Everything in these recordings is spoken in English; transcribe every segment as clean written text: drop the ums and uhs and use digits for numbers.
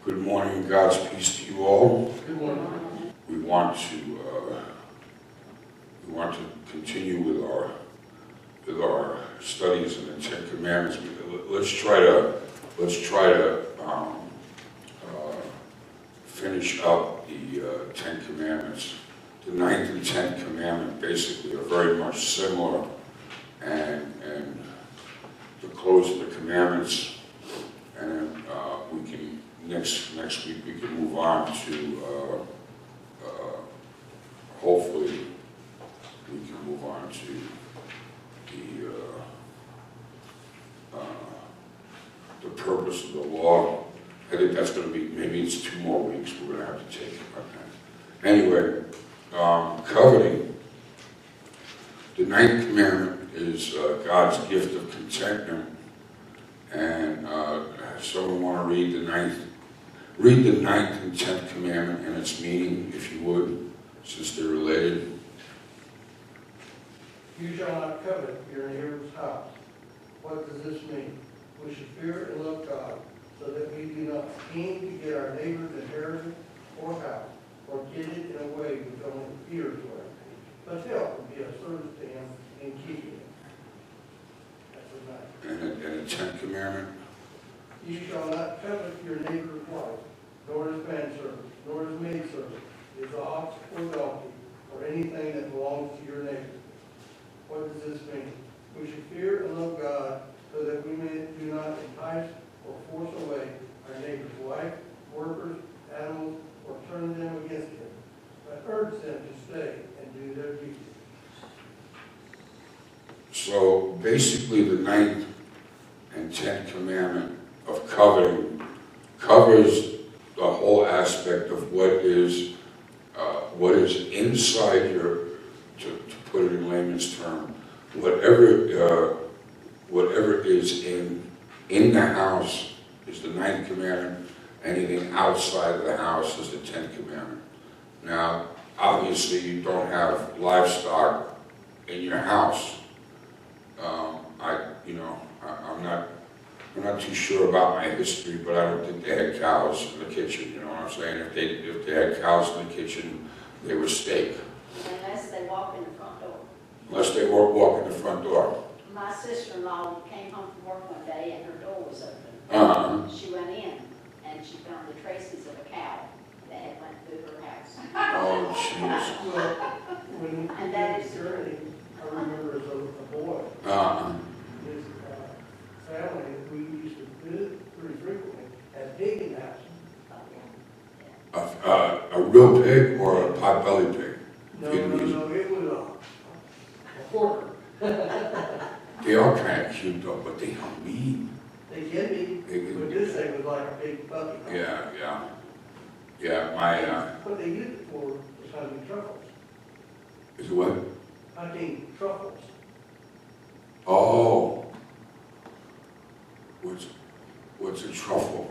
Good morning, God's peace to you all. Good morning. We want to continue with our studies in the Ten Commandments. Let's try to finish up the Ten Commandments. The ninth and 10th commandment basically are very much similar, and the close of the commandments, and we can next week we can move on to hopefully we can move on to the purpose of the law. I think that's going to be, maybe it's 2 more weeks we're going to have to take about that. Anyway, coveting. The ninth commandment is God's gift of contentment, and someone want to read the ninth and 10th commandment and its meaning, if you would, since they're related. You shall not covet your neighbor's house. What does this mean? We should fear and love God, so that we do not scheme to get our neighbor's inheritance or house, or get it in a way which only fears to our neighbor, but help and be of service to him in keeping it. That's the ninth. And the 10th commandment. You shall not covet your neighbor's wife, nor his manservant, nor his maidservant, his ox or donkey, or anything that belongs to your neighbor. What does this mean? We should fear and love God, so that we do not entice or force away our neighbor's wife, workers, animals, or turn them against him, but urge them to stay and do their duty. So basically the ninth and 10th commandment of coveting covers the whole aspect of what is inside your, to put it in layman's term, whatever is in the house is the ninth commandment. Anything outside of the house is the 10th commandment. Now, obviously, you don't have livestock in your house. I'm not too sure about my history, but I don't think they had cows in the kitchen. You know what I'm saying? If they had cows in the kitchen, they were steak. Unless they walk in the front door. Unless they walk in the front door. My sister-in-law came home from work one day and her door was open. She went in and she found the traces of a cow that had went through her house. Oh, jeez. Well, when And that is journey, I remember as a boy, his family, we used to visit pretty frequently, had pig in the house. A real pig or a pot-bellied pig? No, it was a porker. They are kind of cute though, but they are mean. They can be, but this thing was like a big puppy. Yeah, What they used it for was hunting truffles. is it what? Hunting truffles. Oh. What's a truffle?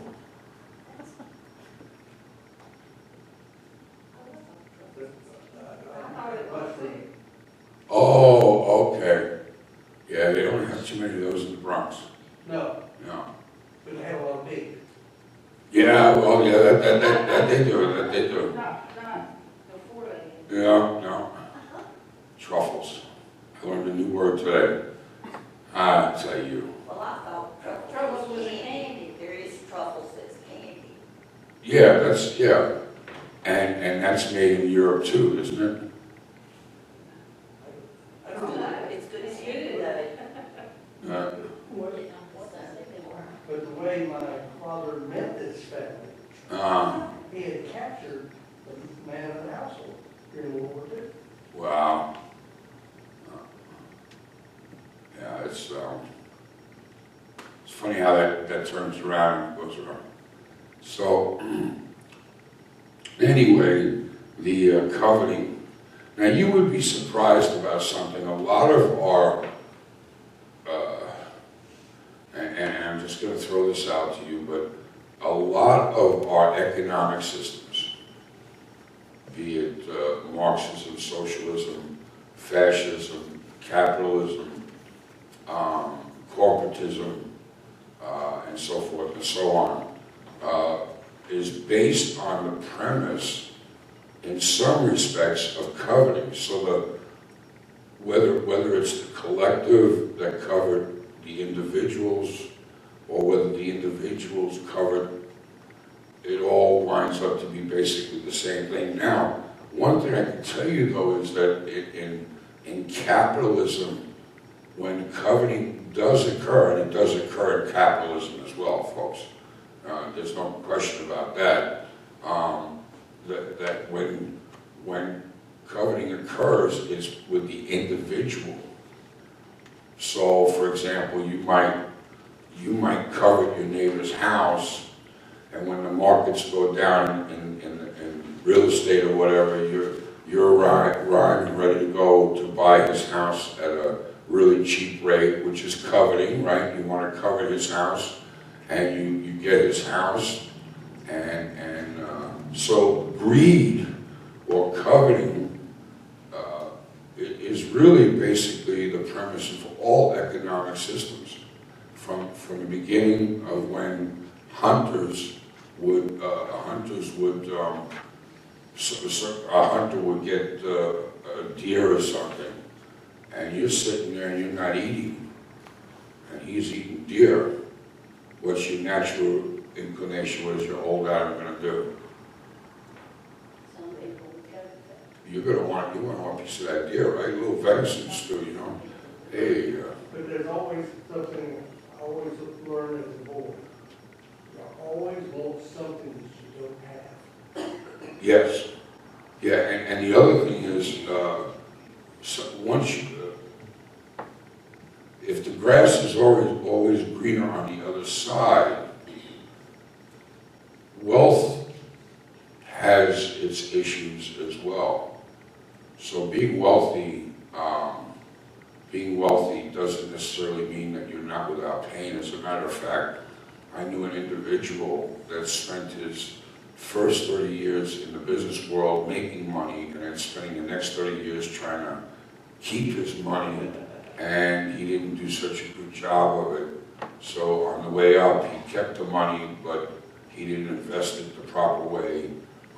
Oh, okay. Yeah, they don't have too many of those in the Bronx. No, No. but they have a lot of pig. Yeah, well, yeah, that they do, Yeah, no. Truffles. I learned a new word today. I tell you. Well, I thought truffles was candy. There is truffles that's candy. Yeah, and that's made in Europe too, isn't it? I don't know. It's good as you do, though. But the way my father met this family, he had captured the man of the household during World War II. Wow. Yeah, it's funny how that turns around and goes around. So, anyway, the coveting. Now, you would be surprised about something. A lot of our, and I'm just going to throw this out to you, but a lot of our economic systems, be it Marxism, socialism, fascism, capitalism, corporatism, and so forth and so on, is based on the premise, in some respects, of coveting. So whether it's the collective that covered the individuals, or whether the individuals covered, it all winds up to be basically the same thing. Now, one thing I can tell you though is that in capitalism, when coveting does occur, and it does occur in capitalism as well, folks, there's no question about that, that when coveting occurs, it's with the individual. So, for example, you might covet your neighbor's house, and when the markets go down in real estate or whatever, you're riding ready to go to buy his house at a really cheap rate, which is coveting, right? You want to covet his house, and you get his house, and so greed or coveting is really basically the premise of all economic systems, from the beginning of when hunters would a hunter would get a deer or something, and you're sitting there and you're not eating, and he's eating deer. What's your natural inclination? What is your old Adam going to do? Some people would go with that. You want a piece of that deer, right? A little venison stew, you know. Hey. But there's always something I always learn as a boy. You always want something that you don't have. Yes. Yeah, and the other thing is, so once you, if the grass is always greener on the other side, wealth has its issues as well. So being wealthy doesn't necessarily mean that you're not without pain. As a matter of fact, I knew an individual that spent his first 30 years in the business world making money, and then spending the next 30 years trying to keep his money, and he didn't do such a good job of it. So on the way up, he kept the money, but he didn't invest it the proper way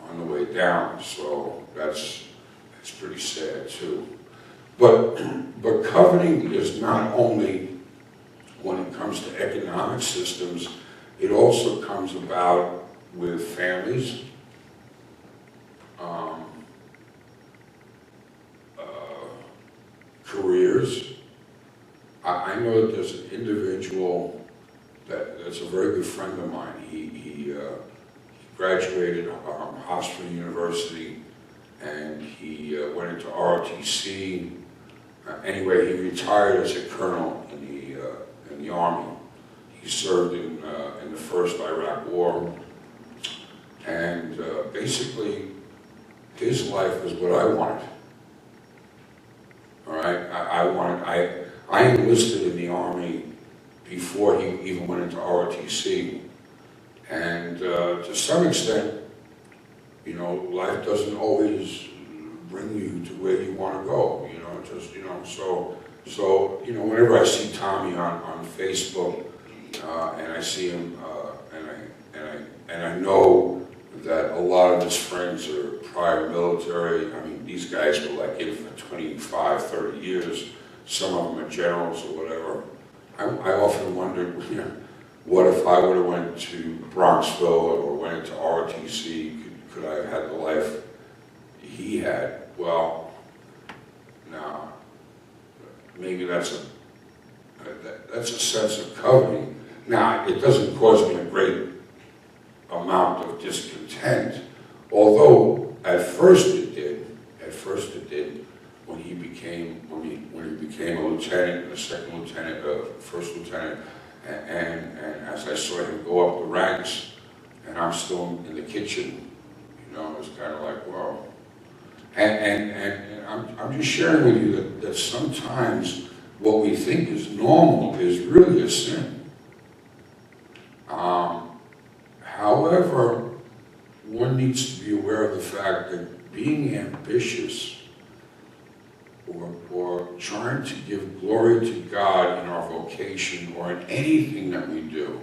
on the way down. So that's pretty sad too. But coveting is not only when it comes to economic systems, it also comes about with families, careers. I know that there's an individual that's a very good friend of mine. He graduated Oxford University, and he went into ROTC. Anyway, he retired as a colonel in the Army. He served in the first Iraq War. And basically, his life was what I wanted. All right, I enlisted in the Army before he even went into ROTC, and to some extent, you know, life doesn't always bring you to where you want to go. You know, just so you know, whenever I see Tommy on Facebook, and I see him, and I know that a lot of his friends are prior military. I mean, these guys were like in for 25, 30 years. Some of them are generals or whatever. I often wondered, you know, what if I would have went to Bronxville or went into ROTC? Could I have had the life he had? Well, no. Maybe that's a sense of coveting. Now, it doesn't cause me a great amount of discontent, although at first it did. When he became a lieutenant, and a second lieutenant, first lieutenant, and as I saw him go up the ranks, and I'm still in the kitchen, you know, it was kind of like, whoa. And I'm just sharing with you that sometimes what we think is normal is really a sin. However, one needs to be aware of the fact that being ambitious or trying to give glory to God in our vocation or in anything that we do,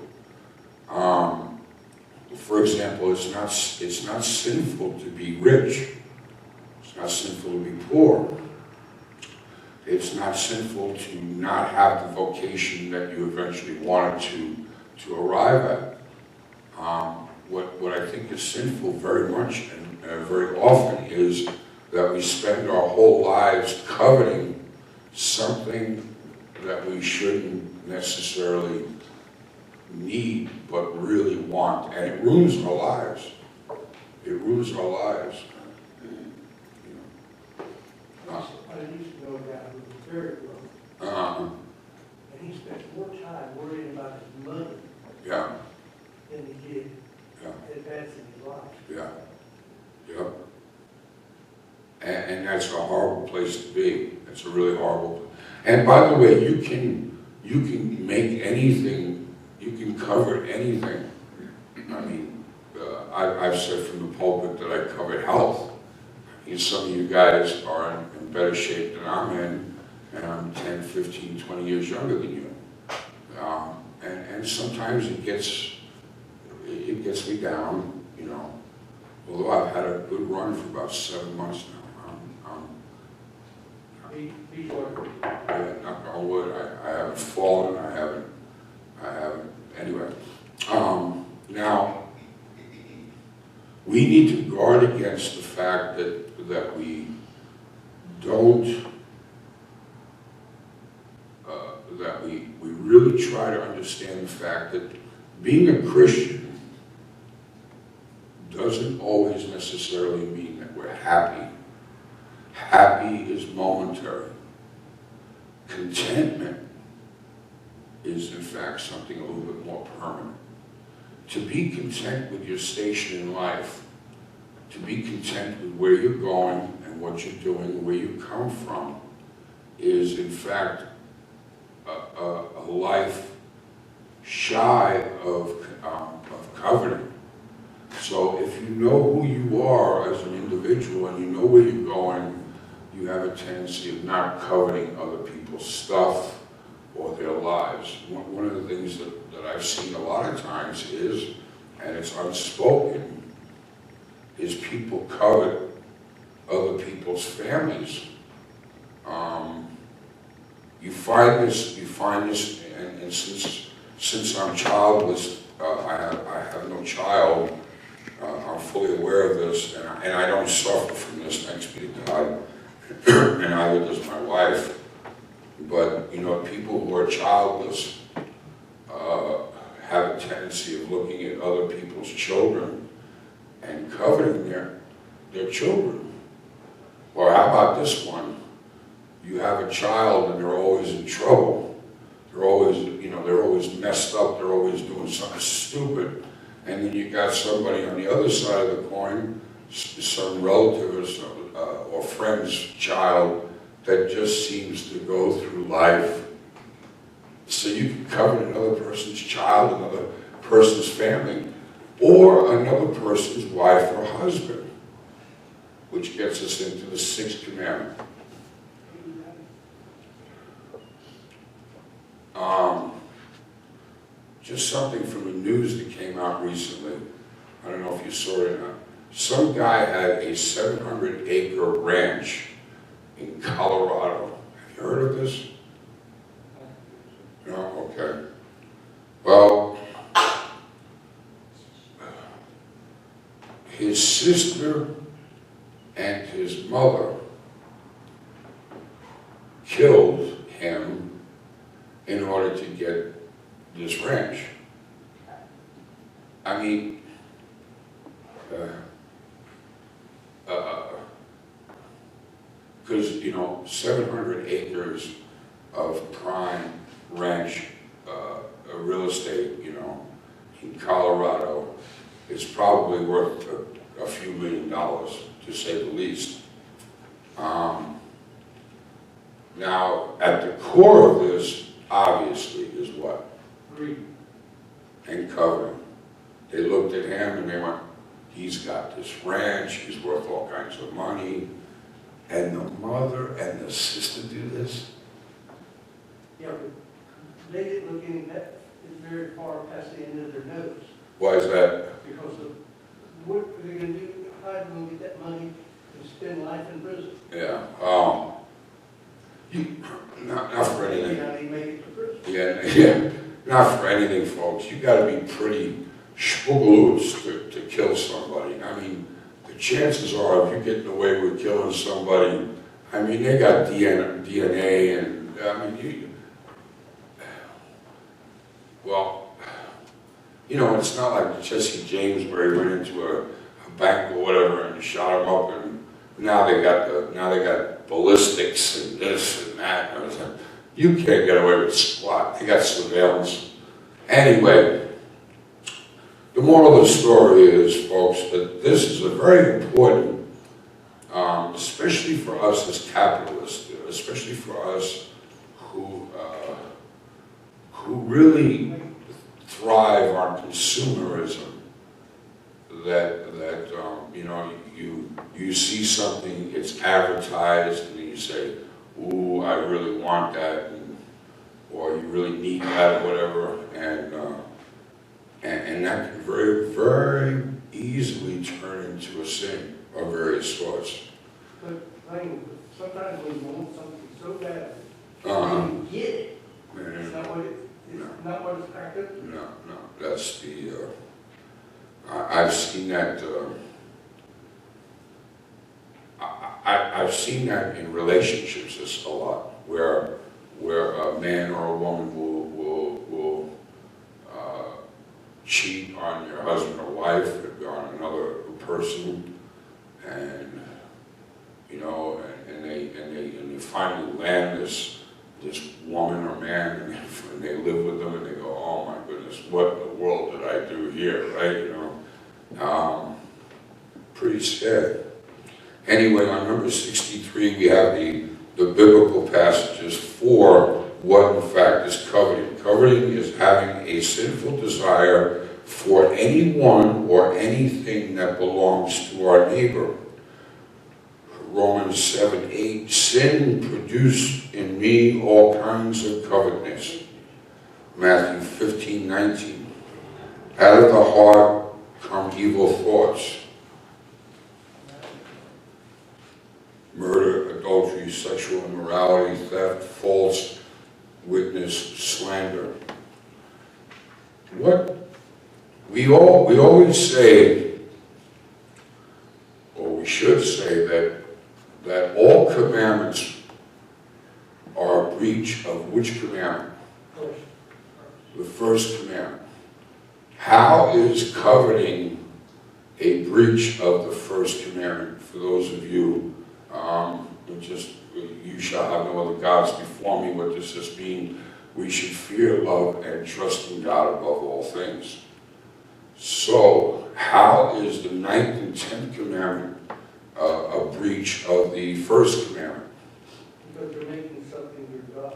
For example, it's not sinful to be rich. It's not sinful to be poor. It's not sinful to not have the vocation that you eventually wanted to arrive at. What I think is sinful very much and very often is that we spend our whole lives coveting something that we shouldn't necessarily need, but really want, and it ruins our lives. It ruins our lives. I used to know a guy who was very broke, and he spent more time worrying about his money Yeah, than he did yeah, advancing his life. yeah, yeah. And that's a horrible place to be. It's a really horrible. And by the way, you can make anything, you can cover anything. I mean, I've said from the pulpit that I cover health. Some of you guys are in better shape than I'm in, and I'm 10, 15, 20 years younger than you. And sometimes it gets me down, you know. Although I've had a good run for about 7 months now. Be sure. Knock on wood, I haven't fallen, I haven't, anyway. Now, we need to guard against the fact that we don't, that we really try to understand the fact that being a Christian doesn't always necessarily mean that we're happy. Happy is momentary. Contentment is in fact something a little bit more permanent. To be content with your station in life, to be content with where you're going and what you're doing, where you come from, is in fact a life shy of coveting. So if you know who you are as an individual and you know where you're going, you have a tendency of not coveting other people's stuff or their lives. One of the things that I've seen a lot of times is, and it's unspoken, is people covet other people's families. You find this, and since I'm childless, I have no child. I'm fully aware of this, and I don't suffer from this, thanks be to God, and neither does my wife. But, you know, people who are childless have a tendency of looking at other people's children and coveting their children. Or how about this one? You have a child and they're always in trouble. They're always, you know, they're always messed up. They're always doing something stupid. And then you got somebody on the other side of the coin, some relative or friend's child that just seems to go through life. So you can cover another person's child, another person's family, or another person's wife or husband, which gets us into the 6th commandment. Just something from the news that came out recently. I don't know if you saw it or not. Some guy had a 700-acre ranch in Colorado. Have you heard of this? No? Okay. Well, his sister and his mother killed him in order to get this ranch. I mean, because, you know, 700 acres of prime ranch real estate, you know, in Colorado is probably worth a few $1 million, to say the least. Now, at the core of this, obviously, is what? Greed. And covering. They looked at him and they went, he's got this ranch, he's worth all kinds of money, and the mother and the sister do this? Yeah, but they didn't look any, that is very far past the end of their nose. Why is that? Because of what are they gonna do, how are they gonna get that money to spend life in prison? Yeah, not for anything. How do you make it to prison? Yeah, not for anything, folks. You gotta be pretty spoogaloots to kill somebody. I mean, the chances are, if you're getting away with killing somebody, I mean, they got DNA and, I mean, well, you know, it's not like Jesse James where he went into a bank or whatever and shot him up, and now they got ballistics and this and that. And I was like, you can't get away with squat. They got surveillance. Anyway, the moral of the story is, folks, that this is a very important, especially for us as capitalists, especially for us who really thrive on consumerism. That you know, you see something, it's advertised, and you say, "Ooh, I really want that," or you really need that, or whatever, and that can very, very easily turn into a sin of various sorts. But sometimes when you want something so bad, Uh-huh. you get it. Man, It's not what not what it's packed up to. no, that's the, I've seen that, I've seen that in relationships just a lot, where a man or a woman will cheat on your husband or wife, or on another person, and you know, and they finally land this woman or man, and they live with them, and they go, oh my goodness, what in the world did I do here, right? You know, pretty sad. Anyway, on number 63, we have the biblical passages for what in fact is coveting. Coveting is having a sinful desire for anyone or anything that belongs to our neighbor. Romans 7:8, sin produced in me all kinds of covetousness. Matthew 15:19, out of the heart come evil thoughts. Murder, adultery, sexual immorality, theft, false witness, slander. What we always say, or we should say, that all commandments are a breach of which commandment? The first commandment. How is coveting a breach of the first commandment? For those of you you shall have no other gods before me. What does this mean? We should fear, love, and trust in God above all things. So, how is the 9th and 10th commandment a breach of the first commandment? Because you're making something your God.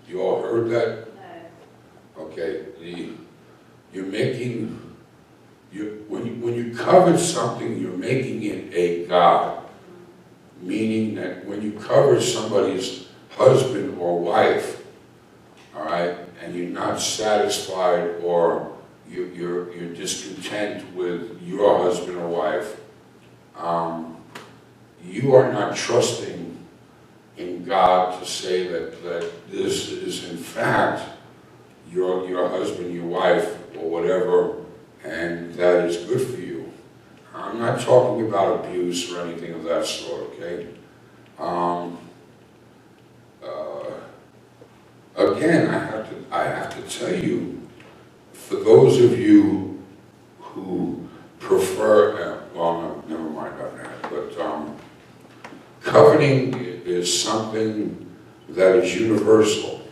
You all heard that? No. Okay. When you covet something, you're making it a god. Meaning that when you cover somebody's husband or wife, all right, and you're not satisfied, or you're discontent with your husband or wife, you are not trusting in God to say that this is in fact your husband, your wife, or whatever, and that is good for you. I'm not talking about abuse or anything of that sort, okay? Again, I have to tell you, for those of you who prefer, well, no, never mind on that, but coveting is something that is universal.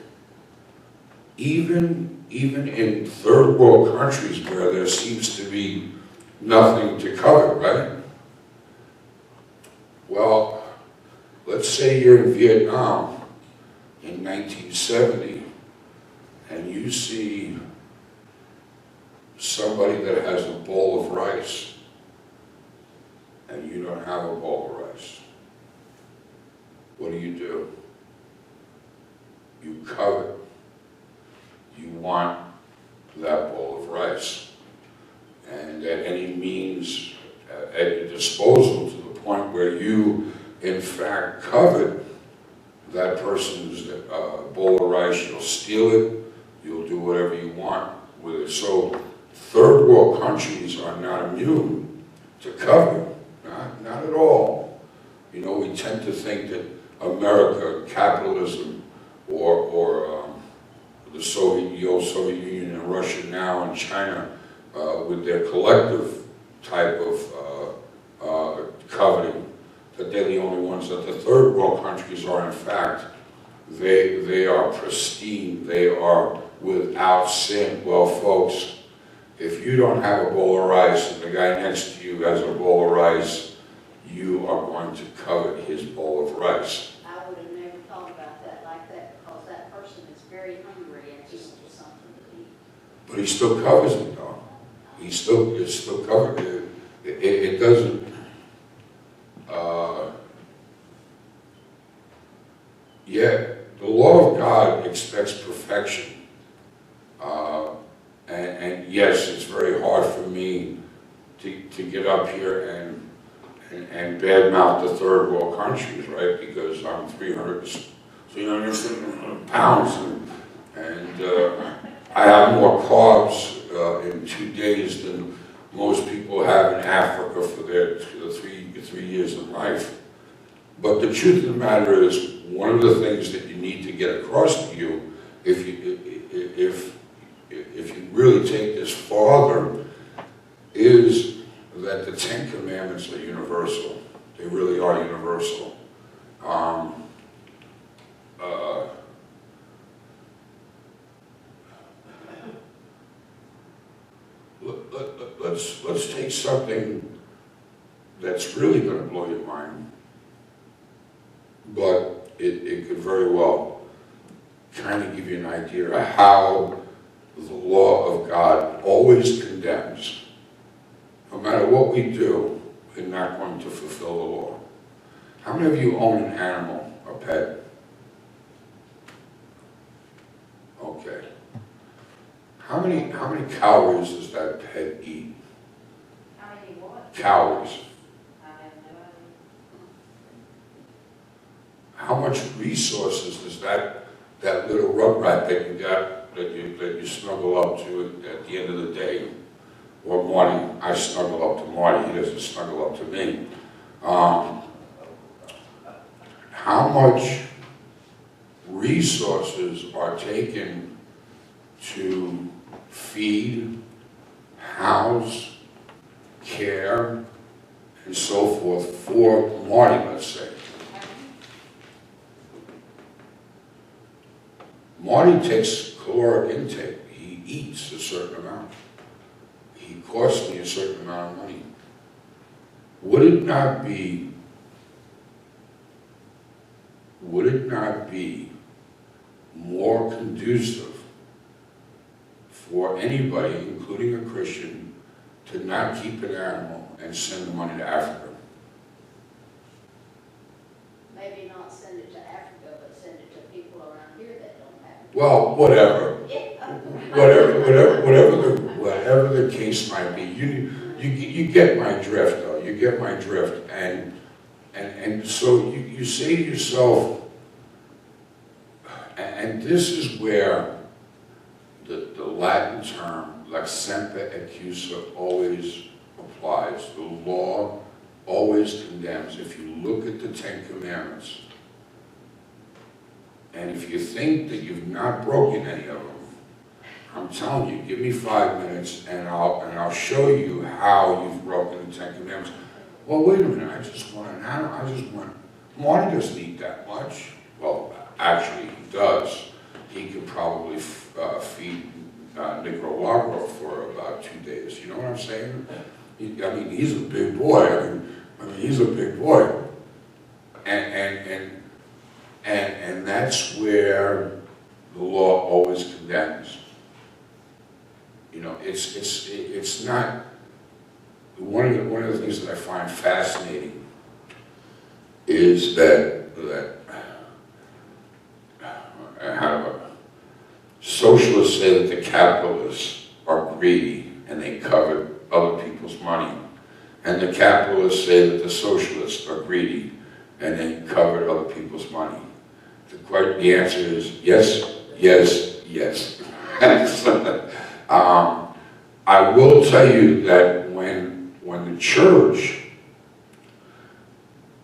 Even in third world countries where there seems to be nothing to covet, right? Well, let's say you're in Vietnam in 1970 and you see somebody that has a bowl of rice and you don't have a bowl of rice. What do? You covet. You want that bowl in fact covet that person's bowl of rice. You'll steal it, you'll do whatever you want with it. So third world countries are not immune to coveting, not at all. You know, we tend to think that America, capitalism, or the old Soviet Union and Russia now and China, with their collective type of coveting, that they're the only ones. That the third world countries are, in fact, they are pristine, they are without sin. Well, folks, if you don't have a bowl of rice and the guy next to you has a bowl of rice, you are going to covet his bowl of rice. I would have never thought about that like that, because that person is very hungry and just for something to eat. But he still covers it, though. It's still covered. It doesn't. Yeah, the law of God expects perfection. And yes, it's very hard for me to get up here and badmouth the third world countries, right? Because I'm 300 pounds and I have more carbs in 2 days than most people have in Africa for their 3 years of life. But the truth of the matter is, one of the things that you need to get across to you, if you really take this farther, is that the Ten Commandments are universal. They really are universal. Let's take something that's really going to blow your mind, but it could very well kind of give you an idea of how the law of God always condemns. No matter what we do, we're not going to fulfill the law. How many of you own an animal, a pet? Okay. How many calories does that pet eat? How many what? Calories. I have no idea. How much resources does that little rug rat that you got, that you snuggle up to at the end of the day, or Marty? I snuggle up to Marty, he doesn't snuggle up to me. How much resources are taken to feed, house, care, and so forth for Marty, let's say? Marty takes caloric intake. He eats a certain amount. He costs me a certain amount of money. Would it not be more conducive for anybody, including a Christian, to not keep an animal and send the money to Africa? Maybe not send it to Africa, but send it to people around here that don't have it. Well, whatever the case might be, you get my drift, though. You get my drift, and so you say to yourself, and this is where the Latin term lex semper accusa always applies. The law always condemns. If you look at the Ten Commandments, and if you think that you've not broken any of them, I'm telling you, give me 5 minutes and I'll show you how you've broken the Ten Commandments. Well, wait a minute, I just want an animal. Marty doesn't eat that much. Well, actually he does. He could probably feed Nicaragua for about 2 days. You know what I'm saying? He's a big boy. I mean, he's a big boy. And that's where the law always condemns. You know, it's not, one of the things that I find fascinating is that socialists say that the capitalists are greedy and they covet other people's money, and the capitalists say that the socialists are greedy and they covered other people's money? The answer is yes, yes, yes. I will tell you that when the church,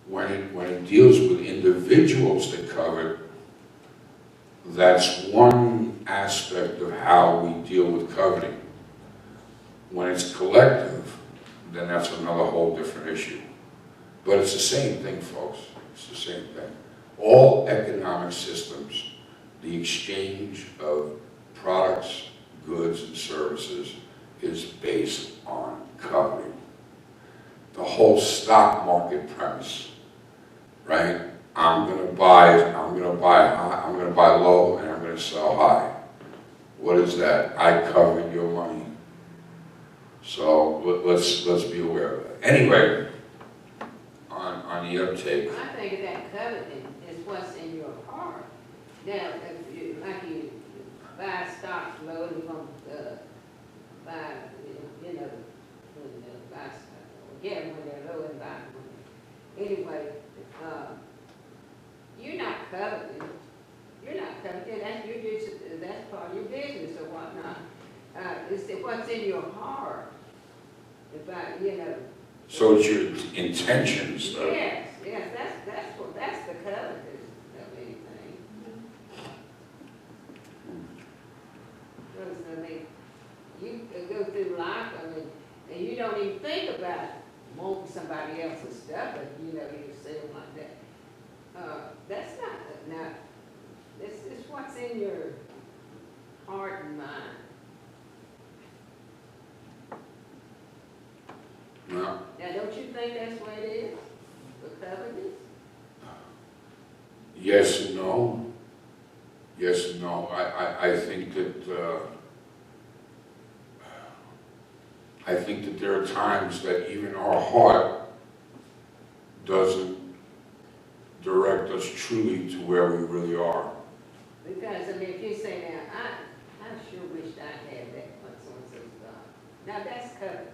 when it deals with individuals that covet, that's one aspect of how we deal with coveting. When it's collective, then that's another whole different issue. But it's the same thing, folks. It's the same thing. All economic systems, the exchange of products, goods, and services is based on coveting. The whole stock market premise, right? I'm gonna buy low and I'm gonna sell high. What is that? I covered your money. So let's be aware of that. Anyway, on the uptake. I think that coveting is what's in your heart. Now, if you, like you buy stocks low, you're going to buy, you know, buy stock, get them when they're low and buy them when they're. Anyway, you're not coveting. You're not coveting. That's part of your business or whatnot. It's what's in your heart. If I, you know. So it's your intentions, though. Yes, that's the covetous of anything. Because, I mean, you go through life, I mean, and you don't even think about wanting somebody else's stuff, but you know, you say them like that. That's not, now, this is what's in your heart and mind. No. Now, don't you think that's what it is, for covetous? Yes and no. Yes and no. I think that there are times that even our heart doesn't direct us truly to where we really are. Because, I mean, if you say now, I sure wished I had that what so-and-so's got. Now, that's covetous.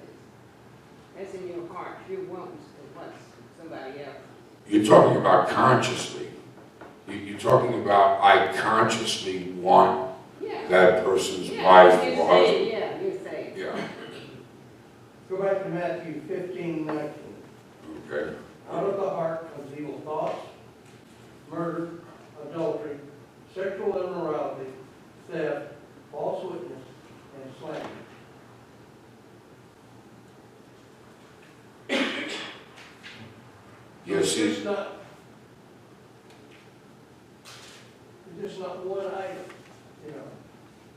That's in your heart. You want what somebody else. You're talking about consciously. You're talking about I consciously want that person's wife or husband. Yeah, you're saying. Yeah. Go back to Matthew 15:19. Okay. Out of the heart comes evil thoughts, murder, adultery, sexual immorality, theft, false witness, and slander. Yes, It's just not one item, you know.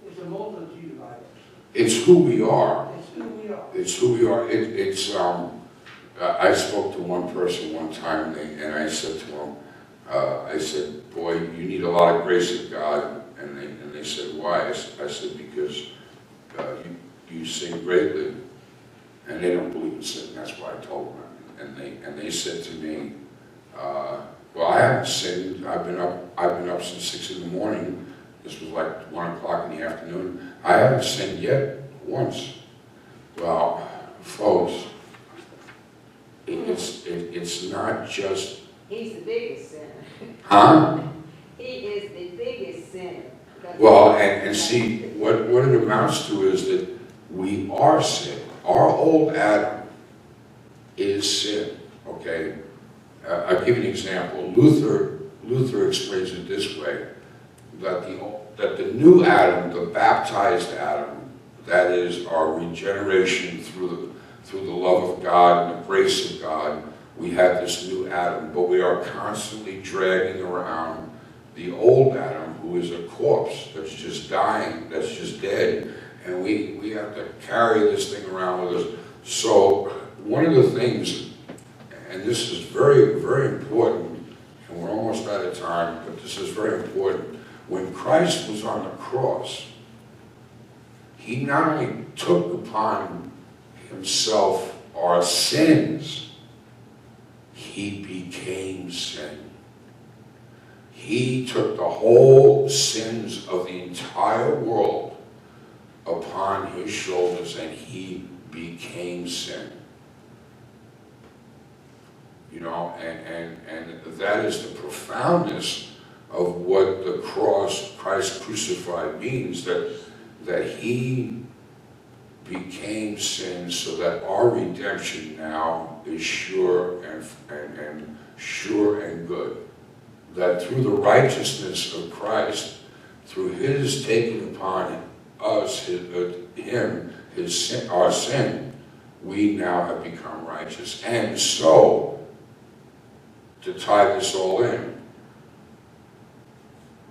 It's a multitude of items. it's who we are. It's who we are. It's who we are. I spoke to one person one time, and I said to him, I said, boy, you need a lot of grace of God. And they said, why? I said, because you sing greatly. And they don't believe in sin. That's why I told them. And they said to me, well, I haven't sinned. I've been up since 6 in the morning. This was like 1 o'clock in the afternoon. I haven't sinned yet once. Well, folks, it's not just. He's the biggest sinner. Huh? He is the biggest sinner. Well, and see, what it amounts to is that we are sin. Our old Adam is sin, okay? I'll give you an example. Luther explains it this way, that the new Adam, the baptized Adam, that is our regeneration through the love of God and the grace of God, we have this new Adam, but we are constantly dragging around the old Adam, who is a corpse that's just dying, that's just dead, and we have to carry this thing around with us. So one of the things, and this is very, very important, and we're almost out of time, but this is very important. When Christ was on the cross, he not only took upon himself our sins, he became sin. He took the whole sins of the entire world upon his shoulders, and he became sin. you know, and that is the profoundness of what the cross, Christ crucified means, that he became sin so that our redemption now is sure and sure and good. That through the righteousness of Christ, through his taking upon us, his sin, our sin, we now have become righteous. And so, to tie this all in,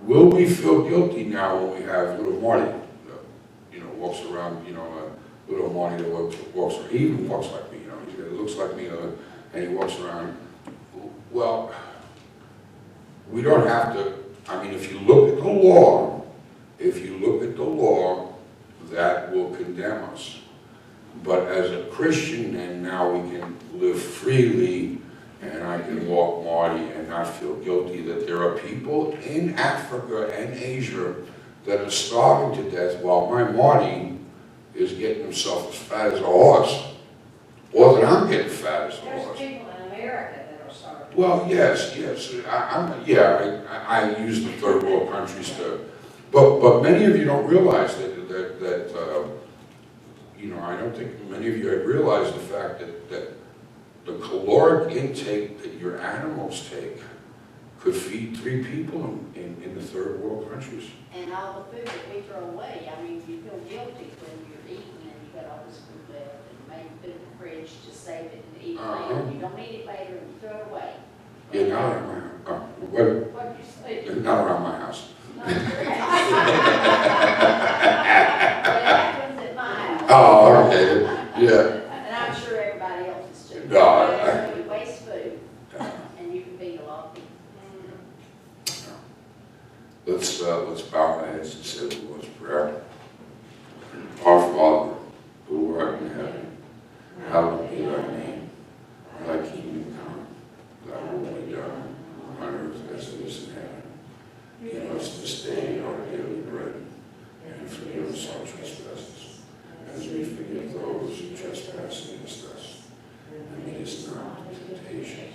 will we feel guilty now when we have little Marty, you know, walks around, you know, little Marty that walks around, he even walks like me, you know, he looks like me, and he walks around. Well, we don't have to, I mean, if you look at the law, that will condemn us. But as a Christian, and now we can live freely, and I can walk Marty and not feel guilty that there are people in Africa and Asia that are starving to death while my Marty is getting himself as fat as a horse, or that I'm getting fat as a There's horse. people in America that are starving. Well, yes. I use the third world countries to, but many of you don't realize that you know, I don't think many of you have realized the fact that the caloric intake that your animals take could feed 3 people in the third world countries. And all the food that we throw away, I mean, you feel guilty when you're eating and you got all this food left and maybe put it in the fridge to save it and eat it later. You don't eat it later and you throw it away. Yeah, not around my house. What did you say? Not around my house. Not your house. It happens at my house. Oh, okay. Yeah. And I'm sure everybody else is too. No, You waste food and you can feed a lot of people. Let's bow our heads and say the Lord's Prayer. Our Father, who art in heaven, hallowed be thy name. Thy kingdom come, thy will be done, on earth as it is in heaven. Give us this day our daily bread, and forgive us our trespasses, as we forgive those who trespass against us. And lead us not into temptation,